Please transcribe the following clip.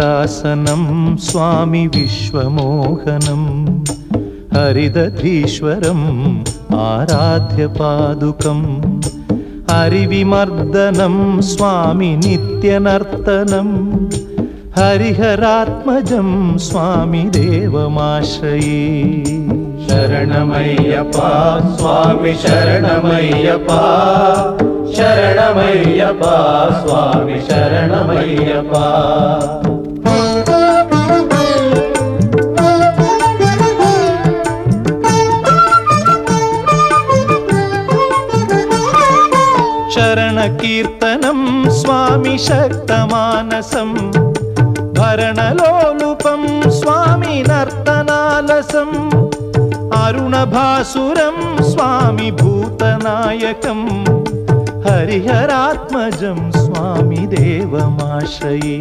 शासनं स्वामी विश्वमोहनं हरिदधीश्वरम् आराध्य पादुकं हरिविमर्दनं स्वामी नित्यनर्तनं हरिहरात्मजं स्वामी देवमाश्रये। शरणमय्यप्पा स्वामी शरणमय्यप्पा शरणमय्यप्पा स्वामी शरणमय्यप्पा। शरणकीर्तनं स्वामी शक्तमानसं भरणलोलुपं स्वामी नर्तनालसम् अरुणभासुरं स्वामी भूतनायकं हरिहरात्मजं स्वामी देवमाश्रये।